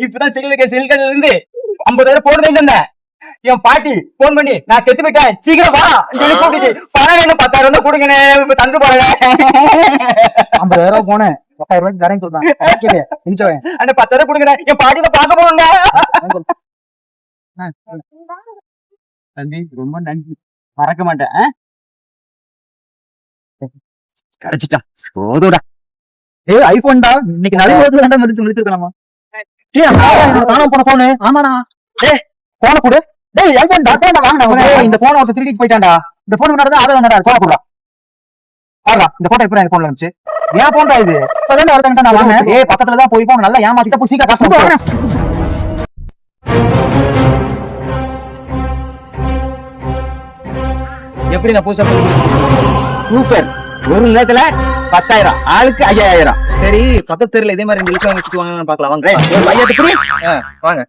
இப்பதான் சில்கல்ல இருந்து 50,000 போடுறேன். என் பாட்டி போன் பண்ணி நான் செத்து போயிட்டேன் சீக்கிரம் வா கூப்பிட்டு பணம் வேணும் 10,000 தான் கொடுங்கண்ணே தந்து போறேன். 50,000 போனேன் 10,000 ரூபாய்க்கு தரேன்னு சொல்றான். அந்த 10,000 கொடுக்குறேன் என் பாட்டியை பார்க்க போங்க. ரொம்ப நன்றி மறக்க மாட்டேன். கிடைச்சிட்டா சோதோடா. ஐபோன்டா இன்னைக்கு நிறைய முடிச்சிருக்கலாமா? காணாம போன போனு. ஆமாடா போன கொடு. ஐபோன் வாங்க. இந்த போன ஒருத்தர் திருடிட்டு போயிட்டான்டா. இந்த போன் நடந்தா ஆதார் நடா போன கொடுடா. பாருடா இந்த போட்டோ எப்படி போன்ல இருந்துச்சு. ஏன் போன்டா இது? இப்பதான் ஒருத்தன் நான் வாங்க. பக்கத்துல தான் போய் போன் நல்லா ஏமாத்திட்ட போய் சீக்கிரம் காசு வாங்க. எப்படி நான் பூசா சூப்பர். ஒரு நேரத்துல 10,000 ஆளுக்கு 5,000. சரி பக்கத்து தெருல இதே மாதிரி 2 லட்சம் வாங்க சுத்துவாங்கன்னு பாக்கலாம். வாங்க வாங்க.